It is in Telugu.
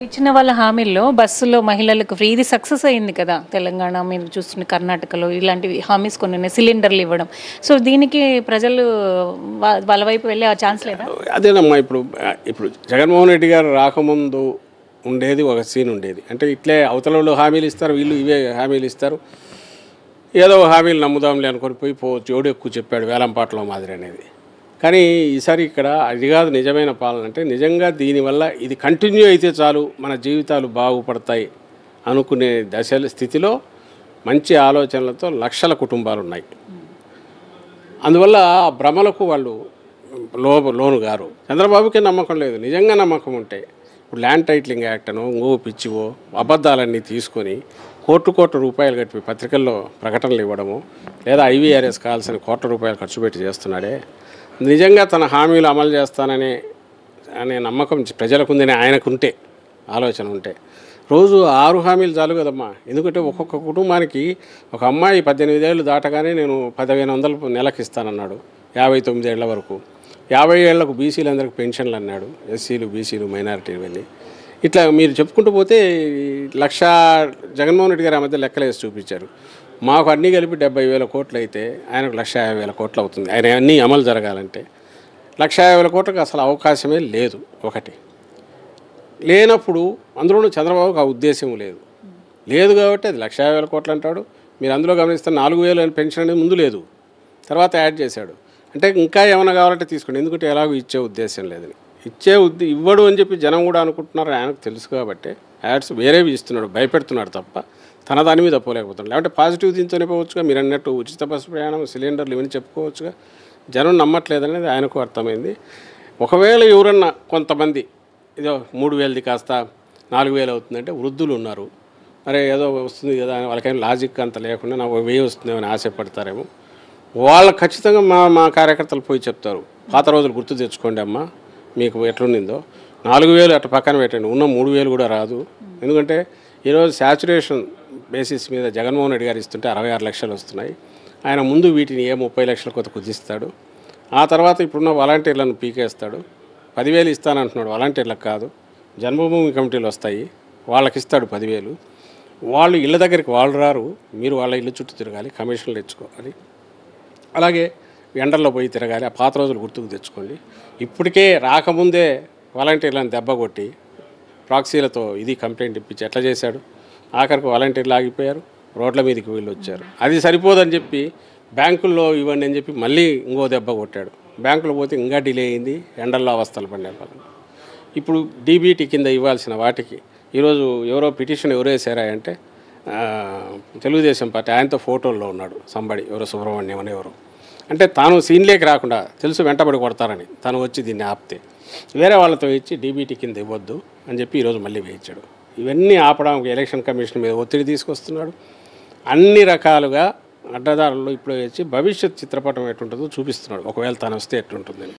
ఇచ్చిన వాళ్ళ హామీల్లో బస్సులో మహిళలకు ఫ్రీ ఇది సక్సెస్ అయింది కదా. తెలంగాణ మీరు చూస్తున్న కర్ణాటకలో ఇలాంటివి హామీస్ కొన్ని ఉన్నాయి, సిలిండర్లు ఇవ్వడం. సో దీనికి ప్రజలు వాళ్ళ వైపు వెళ్ళే ఆ ఛాన్స్ లేదా? అదేనమ్మా, ఇప్పుడు జగన్మోహన్ రెడ్డి గారు రాకముందు ఉండేది ఒక సీన్ ఉండేది. అంటే ఇట్లే అవతల వాళ్ళు హామీలు ఇస్తారు, వీళ్ళు ఇవే హామీలు ఇస్తారు, ఏదో హామీలు నమ్ముదాంలే అనుకొని జోడు ఎక్కువ చెప్పాడు వేలంపాటలో మాదిరి అనేది. కానీ ఈసారి ఇక్కడ అది కాదు నిజమైన పాలన. అంటే నిజంగా దీనివల్ల ఇది కంటిన్యూ అయితే చాలు మన జీవితాలు బాగుపడతాయి అనుకునే స్థితిలో మంచి ఆలోచనలతో లక్షల కుటుంబాలు ఉన్నాయి. అందువల్ల ఆ భ్రమలకు వాళ్ళు లోను గారు. చంద్రబాబుకి నమ్మకం లేదు. నిజంగా నమ్మకం ఉంటే ఇప్పుడు ల్యాండ్ టైటిలింగ్ యాక్ట్ అనో ఇంకో పిచ్చివో అబద్ధాలన్నీ తీసుకొని కోట్ల రూపాయలు కట్టి పత్రికల్లో ప్రకటనలు ఇవ్వడము, లేదా ఐవీఆర్ఎస్ కావాల్సిన కోట్ల రూపాయలు ఖర్చు పెట్టి చేస్తున్నాడే. నిజంగా తన హామీలు అమలు చేస్తాననే నమ్మకం ప్రజలకు ఉందని ఆయనకుంటే, ఆలోచన ఉంటే రోజు 6 హామీలు చాలు కదమ్మా. ఎందుకంటే ఒక్కొక్క కుటుంబానికి ఒక అమ్మాయి 18 ఏళ్ళు దాటగానే నేను 1500 నెలకు ఇస్తానన్నాడు, 59 ఏళ్ల వరకు. 50 ఏళ్లకు బీసీలందరికీ పెన్షన్లు అన్నాడు, ఎస్సీలు బీసీలు మైనారిటీలు ఇవన్నీ. ఇట్లా మీరు చెప్పుకుంటూ పోతే జగన్మోహన్ రెడ్డి గారు ఆ మధ్య లెక్కలేసి చూపించారు. మాకు అన్నీ కలిపి 70,000 కోట్లు అయితే ఆయనకు 150,000 కోట్లు అవుతుంది. ఆయన అన్నీ అమలు జరగాలంటే 150,000 కోట్లకు అసలు అవకాశమే లేదు. ఒకటి లేనప్పుడు అందులోనూ చంద్రబాబుకు ఆ ఉద్దేశం లేదు కాబట్టి అది 150,000 కోట్లు అంటాడు. మీరు అందులో గమనిస్తే 4,000 అని పెన్షన్ అనేది ముందు లేదు, తర్వాత యాడ్ చేశాడు. అంటే ఇంకా ఏమైనా కావాలంటే తీసుకోండి, ఎందుకంటే ఎలాగో ఇచ్చే ఉద్దేశం లేదని. ఇవ్వడు అని చెప్పి జనం కూడా అనుకుంటున్నారు. ఆయనకు తెలుసు కాబట్టి యాడ్స్ వేరేవి ఇస్తున్నాడు, భయపెడుతున్నాడు తప్ప తన దాని మీద పోలేకపోతున్నాడు. లేకపోతే పాజిటివ్ దీంతోనే పోవచ్చుగా. మీరు అన్నట్టు ఉచిత బస్సు ప్రయాణం, సిలిండర్లు ఇవన్నీ చెప్పుకోవచ్చుగా. జనం నమ్మట్లేదనేది ఆయనకు అర్థమైంది. ఒకవేళ ఎవరన్నా కొంతమంది ఏదో 3,000ది కాస్త 4,000 అవుతుందంటే వృద్ధులు ఉన్నారు, అరే ఏదో వస్తుంది కదా అని వాళ్ళకైనా లాజిక్ అంత లేకుండా నాకు 1000 వస్తుందేమని ఆశపడతారేమో. వాళ్ళు ఖచ్చితంగా మా కార్యకర్తలు పోయి చెప్తారు, పాత రోజులు గుర్తు తెచ్చుకోండి అమ్మా, మీకు ఎట్లుండిందో. 4,000 అట్లా పక్కన పెట్టండి, ఉన్న 3,000 కూడా రాదు. ఎందుకంటే ఈరోజు శాచురేషన్ బేసిస్ మీద జగన్మోహన్ రెడ్డి గారు ఇస్తుంటే 66 లక్షలు వస్తున్నాయి. ఆయన ముందు వీటిని 30 లక్షల కొత్త కుదిస్తాడు. ఆ తర్వాత ఇప్పుడున్న వాలంటీర్లను పీకేస్తాడు. 10,000 ఇస్తానంటున్నాడు, వాలంటీర్లకు కాదు, జన్మభూమి కమిటీలు వస్తాయి, వాళ్ళకి ఇస్తాడు 10,000. వాళ్ళు ఇళ్ళ దగ్గరికి వాళ్ళు రారు, మీరు వాళ్ళ ఇల్లు చుట్టూ తిరగాలి, కమిషన్లు తెచ్చుకోవాలి, అలాగే ఎండల్లో పోయి తిరగాలి. ఆ పాత రోజులు గుర్తుకు తెచ్చుకోండి. ఇప్పటికే రాకముందే వాలంటీర్లను దెబ్బ కొట్టి ప్రాక్సీలతో ఇది కంప్లైంట్ ఇప్పించి ఎట్లా చేశాడు. ఆఖరికి వాలంటీర్లు ఆగిపోయారు, రోడ్ల మీదకి వీళ్ళు వచ్చారు. అది సరిపోదని చెప్పి బ్యాంకుల్లో ఇవ్వండి అని చెప్పి మళ్ళీ ఇంకో దెబ్బ కొట్టాడు. బ్యాంకులో పోతే ఇంకా డిలే అయింది, ఎండల్లో అవస్థలు పడిన వాళ్ళు. ఇప్పుడు డీబీటీ కింద ఇవ్వాల్సిన వాటికి ఈరోజు ఎవరో పిటిషన్ ఎవరు వేసారా అంటే తెలుగుదేశం పార్టీ, ఆయనతో ఫోటోల్లో ఉన్నాడు సంబడి, ఎవరో సుబ్రహ్మణ్యం అని ఎవరు. అంటే తాను సీన్లేకి రాకుండా తెలుసు వెంటబడి కొడతారని తను వచ్చి దీన్ని ఆపితే వేరే వాళ్ళతో ఇచ్చి డీబీటీ కింద ఇవ్వద్దు అని చెప్పి ఈరోజు మళ్ళీ వేయించాడు. ఇవన్నీ ఆపడానికి ఎలక్షన్ కమిషన్ మీద ఒత్తిడి తీసుకొస్తున్నాడు. అన్ని రకాలుగా అడ్డదారుల్లో ఇప్పుడు వచ్చి భవిష్యత్ చిత్రపటం ఎట్లుంటుందో చూపిస్తున్నాడు, ఒకవేళ తను వస్తే ఎట్లుంటుందని.